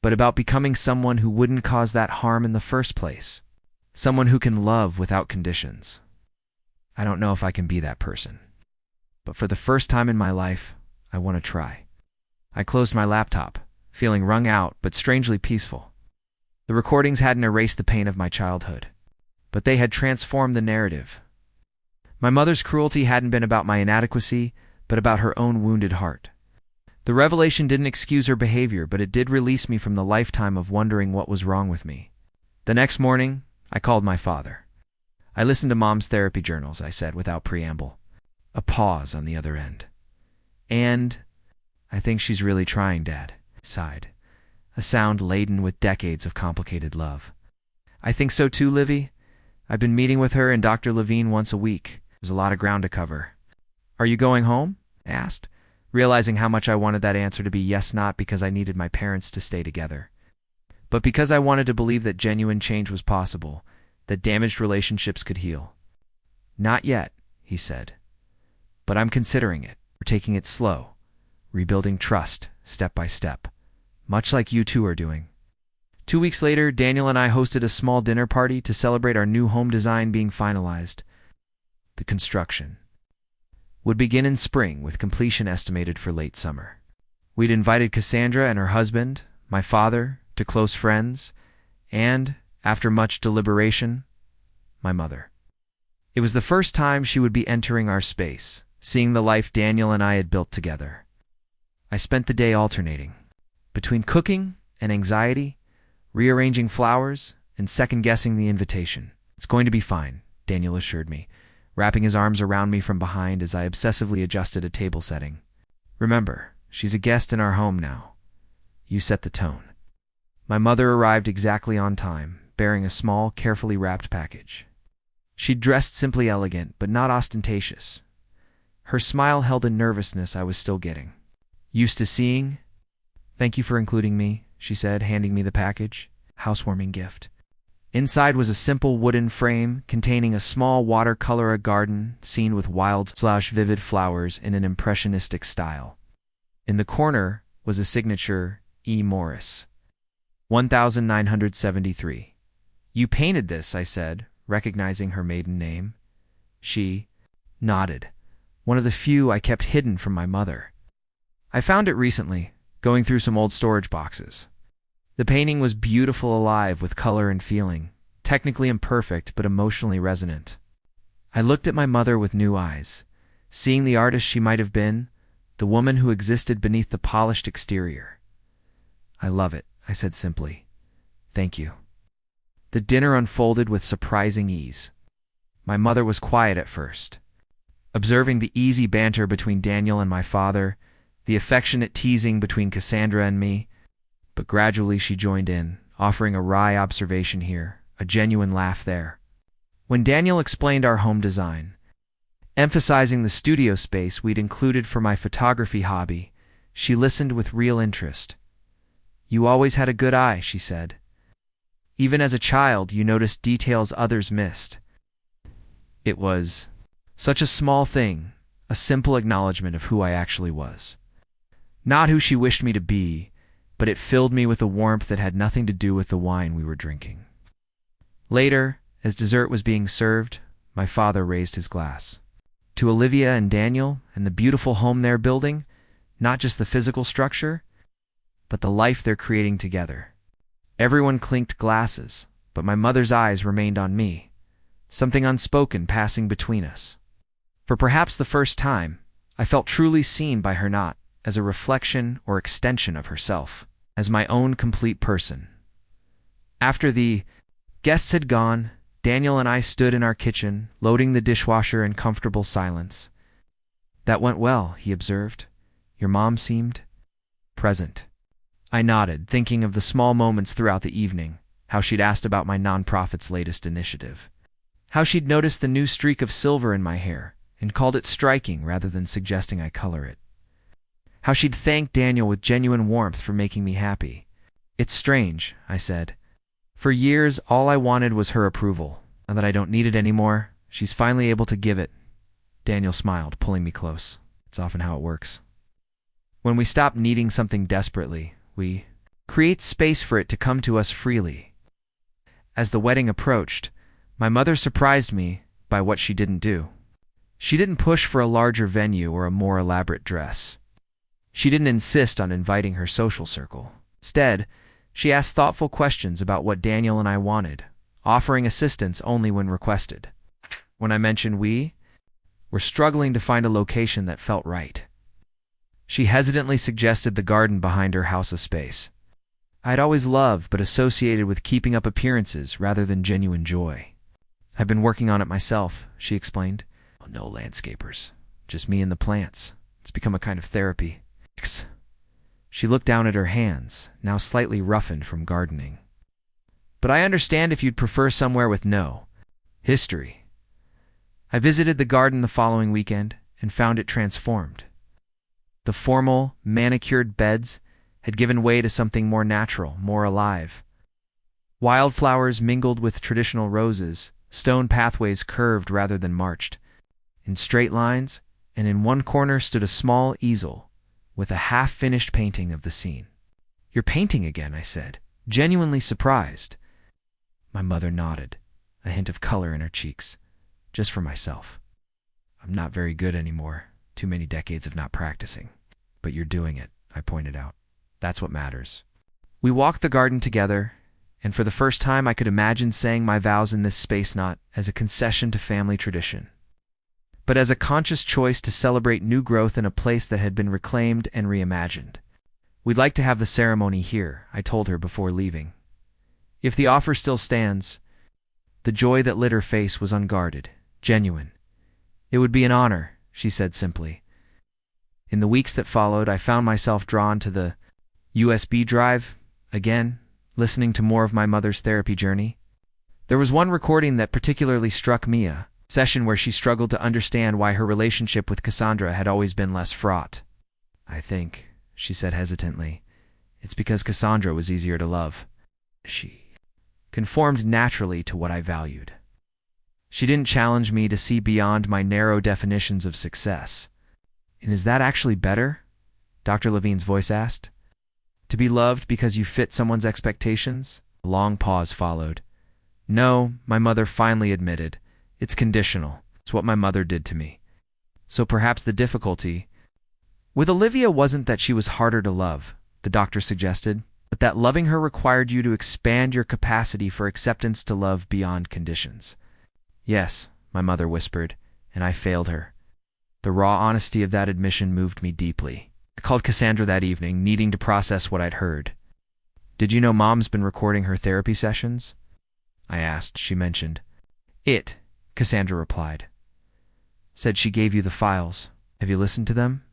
but about becoming someone who wouldn't cause that harm in the first place. Someone who can love without conditions. I don't know if I can be that person, but for the first time in my life, I want to try. I closed my laptop, feeling wrung out but strangely peaceful. The recordings hadn't erased the pain of my childhood, but they had transformed the narrative. My mother's cruelty hadn't been about my inadequacy, but about her own wounded heart. The revelation didn't excuse her behavior, but it did release me from the lifetime of wondering what was wrong with me. The next morning, I called my father. I listened to Mom's therapy journals, I said without preamble. A pause on the other end. And I think she's really trying, Dad, sighed, a sound laden with decades of complicated love. I think so too, Livy. I've been meeting with her and Dr. Levine once a week. There's a lot of ground to cover. Are you going home? I asked, realizing how much I wanted that answer to be yes, not because I needed my parents to stay together, but because I wanted to believe that genuine change was possible, that damaged relationships could heal. Not yet, he said. But I'm considering it. We're taking it slow, rebuilding trust, step by step, much like you two are doing. 2 weeks later, Daniel and I hosted a small dinner party to celebrate our new home design being finalized. The construction would begin in spring, with completion estimated for late summer. We'd invited Cassandra and her husband, my father, to close friends, and, after much deliberation, my mother. It was the first time she would be entering our space, seeing the life Daniel and I had built together. I spent the day alternating between cooking and anxiety, rearranging flowers, and second-guessing the invitation. It's going to be fine, Daniel assured me, wrapping his arms around me from behind as I obsessively adjusted a table setting. Remember, she's a guest in our home now. You set the tone. My mother arrived exactly on time, bearing a small, carefully wrapped package. She'd dressed simply elegant, but not ostentatious. Her smile held a nervousness I was still getting used to seeing. Thank you for including me, she said, handing me the package. Housewarming gift. Inside was a simple wooden frame containing a small watercolor garden seen with wild/vivid flowers in an impressionistic style. In the corner was a signature, E. Morris, 1973. You painted this, I said, recognizing her maiden name. She nodded, one of the few I kept hidden from my mother. I found it recently, going through some old storage boxes. The painting was beautiful, alive with color and feeling, technically imperfect but emotionally resonant. I looked at my mother with new eyes, seeing the artist she might have been, the woman who existed beneath the polished exterior. "I love it," I said simply. "Thank you." The dinner unfolded with surprising ease. My mother was quiet at first, observing the easy banter between Daniel and my father, the affectionate teasing between Cassandra and me, but gradually she joined in, offering a wry observation here, a genuine laugh there. When Daniel explained our home design, emphasizing the studio space we'd included for my photography hobby, she listened with real interest. "You always had a good eye," she said. "Even as a child, you noticed details others missed." It was such a small thing, a simple acknowledgement of who I actually was. Not who she wished me to be, but it filled me with a warmth that had nothing to do with the wine we were drinking. Later, as dessert was being served, my father raised his glass. To Olivia and Daniel and the beautiful home they're building, not just the physical structure, but the life they're creating together. Everyone clinked glasses, but my mother's eyes remained on me, something unspoken passing between us. For perhaps the first time, I felt truly seen by her, not as a reflection or extension of herself, as my own complete person. After the guests had gone, Daniel and I stood in our kitchen, loading the dishwasher in comfortable silence. "That went well," he observed. "Your mom seemed present." I nodded, thinking of the small moments throughout the evening, how she'd asked about my nonprofit's latest initiative, how she'd noticed the new streak of silver in my hair and called it striking rather than suggesting I color it, how she'd thanked Daniel with genuine warmth for making me happy. "It's strange," I said. "For years, all I wanted was her approval. Now that I don't need it anymore, she's finally able to give it." Daniel smiled, pulling me close. "It's often how it works. When we stop needing something desperately, we create space for it to come to us freely." As the wedding approached, my mother surprised me by what she didn't do. She didn't push for a larger venue or a more elaborate dress. She didn't insist on inviting her social circle. Instead, she asked thoughtful questions about what Daniel and I wanted, offering assistance only when requested. When I mentioned we were struggling to find a location that felt right, she hesitantly suggested the garden behind her house, a space I'd always loved but associated with keeping up appearances rather than genuine joy. "I've been working on it myself," she explained. "No landscapers, just me and the plants. It's become a kind of therapy." She looked down at her hands, now slightly roughened from gardening. "But I understand if you'd prefer somewhere with no history." I visited the garden the following weekend and found it transformed. The formal, manicured beds had given way to something more natural, more alive. Wildflowers mingled with traditional roses, stone pathways curved rather than marched in straight lines, and in one corner stood a small easel with a half-finished painting of the scene. "You're painting again," I said, genuinely surprised. My mother nodded, a hint of color in her cheeks. "Just for myself. I'm not very good anymore, too many decades of not practicing. But you're doing it," I pointed out. "That's what matters." We walked the garden together, and for the first time I could imagine saying my vows in this space not as a concession to family tradition, but as a conscious choice to celebrate new growth in a place that had been reclaimed and reimagined. "We'd like to have the ceremony here," I told her before leaving. "If the offer still stands." The joy that lit her face was unguarded, genuine. "It would be an honor," she said simply. In the weeks that followed, I found myself drawn to the USB drive again, listening to more of my mother's therapy journey. There was one recording that particularly struck me, a session where she struggled to understand why her relationship with Cassandra had always been less fraught. "I think," she said hesitantly, "it's because Cassandra was easier to love. She conformed naturally to what I valued. She didn't challenge me to see beyond my narrow definitions of success." "And is that actually better?" Dr. Levine's voice asked. "To be loved because you fit someone's expectations?" A long pause followed. No, my mother finally admitted. It's conditional. It's what my mother did to me. So perhaps the difficulty with Olivia wasn't that she was harder to love, the doctor suggested, but that loving her required you to expand your capacity for acceptance to love beyond conditions. Yes, my mother whispered, and I failed her. The raw honesty of that admission moved me deeply. I called Cassandra that evening, needing to process what I'd heard. Did you know Mom's been recording her therapy sessions? I asked. She mentioned. Cassandra replied. Said she gave you the files. Have you listened to them?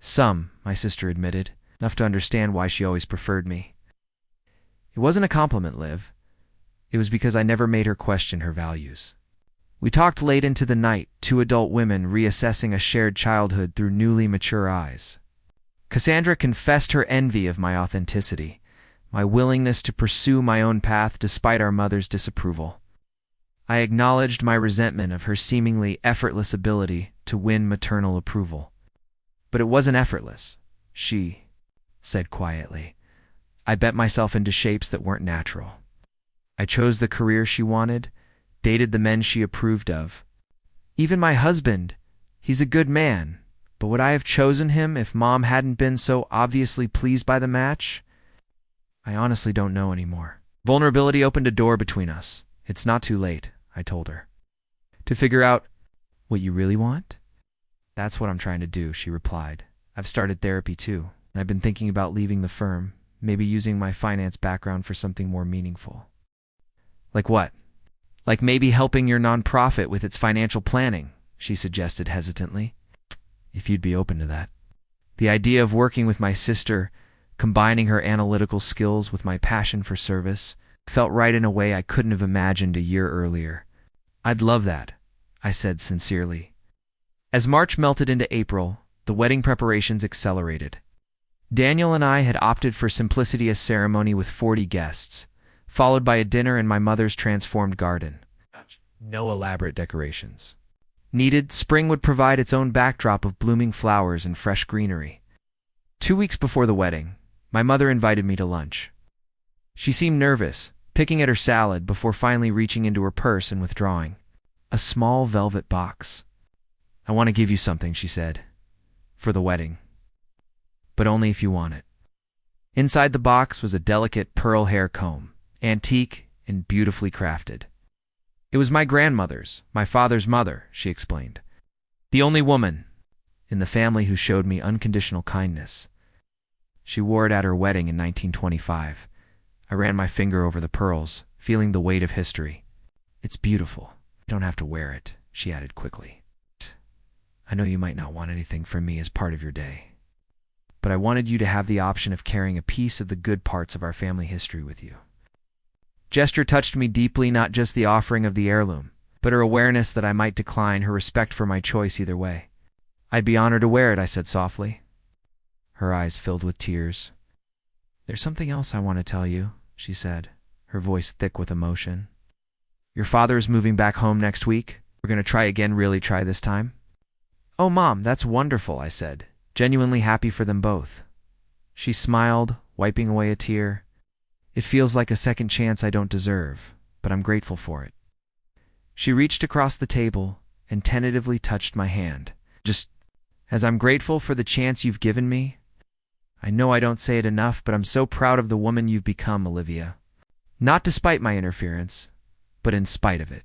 Some, my sister admitted, enough to understand why she always preferred me. It wasn't a compliment, Liv. It was because I never made her question her values. We talked late into the night, two adult women reassessing a shared childhood through newly mature eyes. Cassandra confessed her envy of my authenticity, my willingness to pursue my own path despite our mother's disapproval. I acknowledged my resentment of her seemingly effortless ability to win maternal approval. But it wasn't effortless, she said quietly. I bent myself into shapes that weren't natural. I chose the career she wanted, dated the men she approved of. Even my husband, he's a good man, but would I have chosen him if Mom hadn't been so obviously pleased by the match? I honestly don't know anymore. Vulnerability opened a door between us. It's not too late, I told her. To figure out what you really want? That's what I'm trying to do, she replied. I've started therapy too, and I've been thinking about leaving the firm, maybe using my finance background for something more meaningful. Like what? Like maybe helping your nonprofit with its financial planning, she suggested hesitantly. If you'd be open to that. The idea of working with my sister, combining her analytical skills with my passion for service, felt right in a way I couldn't have imagined a year earlier. I'd love that, I said sincerely. As March melted into April, the wedding preparations accelerated. Daniel and I had opted for simplicity, a ceremony with 40 guests, followed by a dinner in my mother's transformed garden. No elaborate decorations. Needed, spring would provide its own backdrop of blooming flowers and fresh greenery. 2 weeks before the wedding, my mother invited me to lunch. She seemed nervous, picking at her salad before finally reaching into her purse and withdrawing. A small velvet box. I want to give you something, she said. For the wedding. But only if you want it. Inside the box was a delicate pearl hair comb, antique and beautifully crafted. It was my grandmother's, my father's mother, she explained. The only woman in the family who showed me unconditional kindness. She wore it at her wedding in 1925. I ran my finger over the pearls, feeling the weight of history. It's beautiful. You don't have to wear it, she added quickly. I know you might not want anything from me as part of your day, but I wanted you to have the option of carrying a piece of the good parts of our family history with you. Gesture touched me deeply, not just the offering of the heirloom, but her awareness that I might decline, her respect for my choice either way. I'd be honored to wear it, I said softly. Her eyes filled with tears. There's something else I want to tell you, she said, her voice thick with emotion. Your father is moving back home next week. We're going to try again, really try this time. Oh, Mom, that's wonderful, I said, genuinely happy for them both. She smiled, wiping away a tear. It feels like a second chance I don't deserve, but I'm grateful for it. She reached across the table and tentatively touched my hand. Just as I'm grateful for the chance you've given me. I know I don't say it enough, but I'm so proud of the woman you've become, Olivia. Not despite my interference, but in spite of it.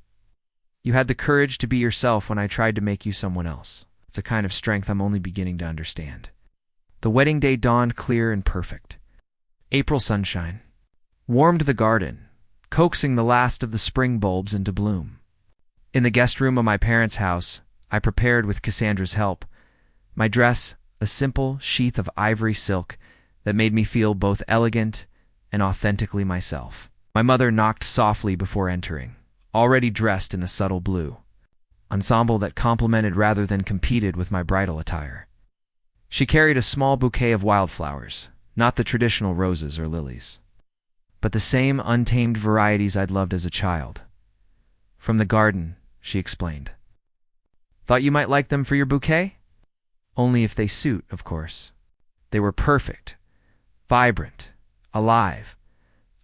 You had the courage to be yourself when I tried to make you someone else. It's a kind of strength I'm only beginning to understand. The wedding day dawned clear and perfect. April sunshine warmed the garden, coaxing the last of the spring bulbs into bloom. In the guest room of my parents' house, I prepared with Cassandra's help. My dress, a simple sheath of ivory silk that made me feel both elegant and authentically myself. My mother knocked softly before entering, already dressed in a subtle blue ensemble that complemented rather than competed with my bridal attire. She carried a small bouquet of wildflowers, not the traditional roses or lilies, but the same untamed varieties I'd loved as a child. From the garden, she explained. Thought you might like them for your bouquet? Only if they suit, of course. They were perfect, vibrant, alive,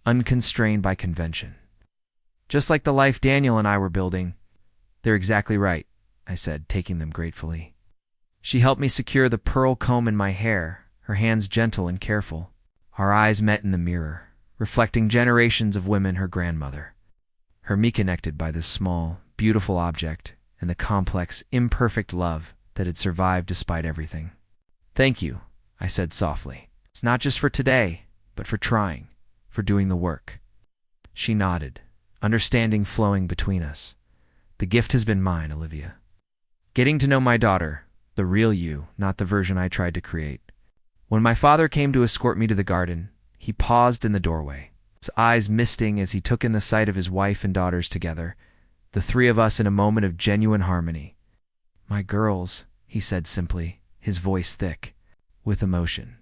unconstrained by convention. just like the life Daniel and I were building. They're exactly right, I said, taking them gratefully. She helped me secure the pearl comb in my hair, her hands gentle and careful. Our eyes met in the mirror, reflecting generations of women her grandmother. Me connected by this small, beautiful object and the complex, imperfect love that had survived despite everything. Thank you, I said softly. It's not just for today, but for trying, for doing the work. She nodded, understanding flowing between us. The gift has been mine, Olivia. Getting to know my daughter, the real you, not the version I tried to create. When my father came to escort me to the garden, he paused in the doorway, his eyes misting as he took in the sight of his wife and daughters together, the three of us in a moment of genuine harmony. My girls, he said simply, his voice thick with emotion.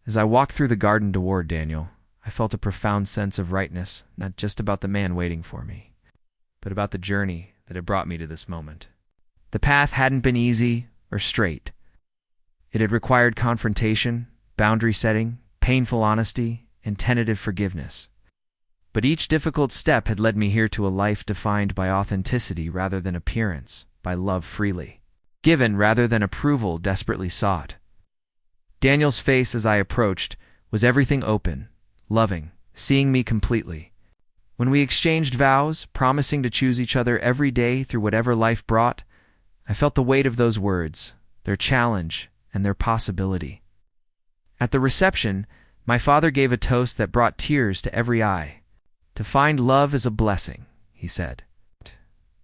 As I walked through the garden toward Daniel, I felt a profound sense of rightness, not just about the man waiting for me, but about the journey that had brought me to this moment. The path hadn't been easy or straight. It had required confrontation, boundary setting, painful honesty, and tentative forgiveness. But each difficult step had led me here to a life defined by authenticity rather than appearance, by love freely, given rather than approval desperately sought. Daniel's face as I approached was everything open, loving, seeing me completely. When we exchanged vows, promising to choose each other every day through whatever life brought, I felt the weight of those words, their challenge, and their possibility. At the reception, my father gave a toast that brought tears to every eye. To find love is a blessing, he said.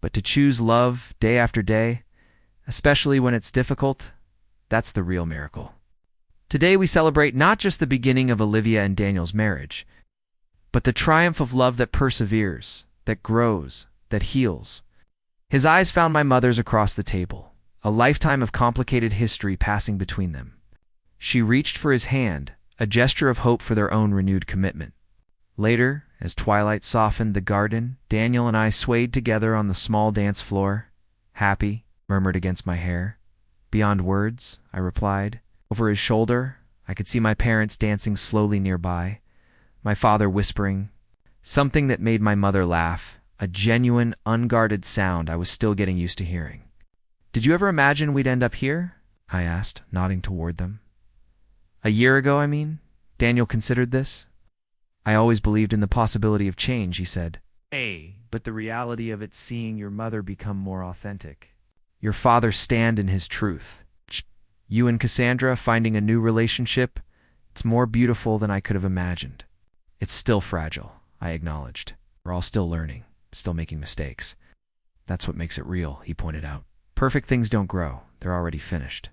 But to choose love day after day, especially when it's difficult, that's the real miracle. Today we celebrate not just the beginning of Olivia and Daniel's marriage, but the triumph of love that perseveres, that grows, that heals. His eyes found my mother's across the table, a lifetime of complicated history passing between them. She reached for his hand, a gesture of hope for their own renewed commitment. Later, as twilight softened the garden, Daniel and I swayed together on the small dance floor. Happy, murmured against my hair. Beyond words, I replied. Over his shoulder, I could see my parents dancing slowly nearby, my father whispering, something that made my mother laugh, a genuine, unguarded sound I was still getting used to hearing. Did you ever imagine we'd end up here? I asked, nodding toward them. A year ago, I mean? Daniel considered this. I always believed in the possibility of change, he said. But the reality of it seeing your mother become more authentic. Your father stand in his truth. You and Cassandra finding a new relationship, it's more beautiful than I could have imagined. It's still fragile, I acknowledged. We're all still learning, still making mistakes. That's what makes it real, he pointed out. Perfect things don't grow, they're already finished.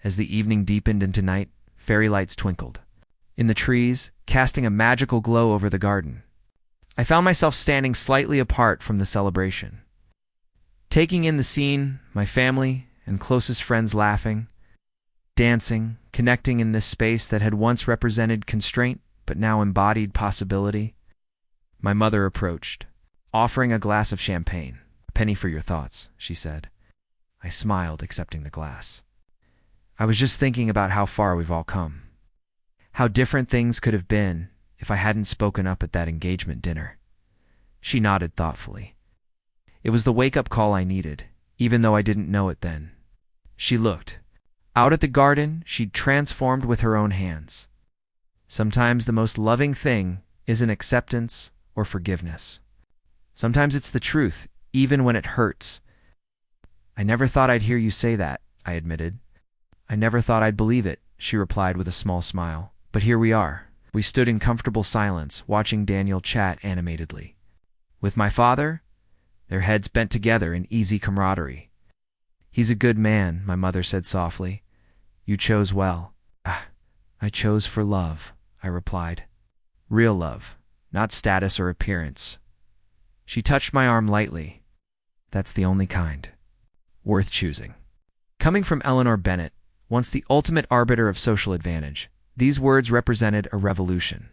As the evening deepened into night, fairy lights twinkled in the trees, casting a magical glow over the garden. I found myself standing slightly apart from the celebration, taking in the scene, my family and closest friends laughing, dancing, connecting in this space that had once represented constraint but now embodied possibility. My mother approached, offering a glass of champagne. A penny for your thoughts, she said. I smiled, accepting the glass. I was just thinking about how far we've all come. How different things could have been if I hadn't spoken up at that engagement dinner. She nodded thoughtfully. It was the wake-up call I needed, even though I didn't know it then. She looked. Out at the garden, she'd transformed with her own hands. Sometimes the most loving thing isn't acceptance or forgiveness. Sometimes it's the truth, even when it hurts. I never thought I'd hear you say that, I admitted. I never thought I'd believe it, she replied with a small smile. But here we are. We stood in comfortable silence, watching Daniel chat animatedly. With my father, their heads bent together in easy camaraderie. He's a good man, my mother said softly. You chose well. I chose for love, I replied. Real love, not status or appearance. She touched my arm lightly. That's the only kind. Worth choosing. Coming from Eleanor Bennett, once the ultimate arbiter of social advantage, these words represented a revolution.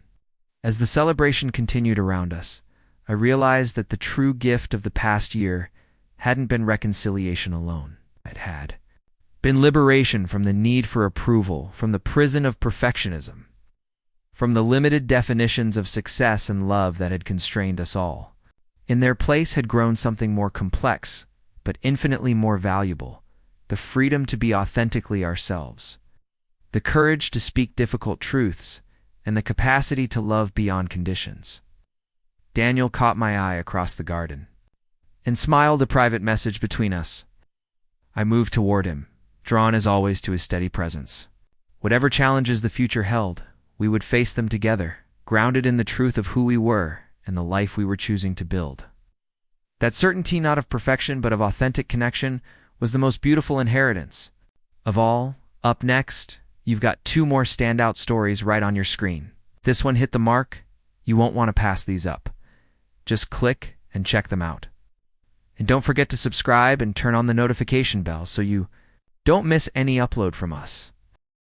As the celebration continued around us, I realized that the true gift of the past year hadn't been reconciliation alone. It had been liberation from the need for approval, from the prison of perfectionism, from the limited definitions of success and love that had constrained us all. In their place had grown something more complex, but infinitely more valuable: the freedom to be authentically ourselves, the courage to speak difficult truths, and the capacity to love beyond conditions. Daniel caught my eye across the garden and smiled, a private message between us. I moved toward him, drawn as always to his steady presence. Whatever challenges the future held, we would face them together, grounded in the truth of who we were and the life we were choosing to build. That certainty, not of perfection but of authentic connection, was the most beautiful inheritance of all. Up next, you've got 2 more standout stories right on your screen. If this one hit the mark, you won't want to pass these up. Just click and check them out. And don't forget to subscribe and turn on the notification bell so you don't miss any upload from us.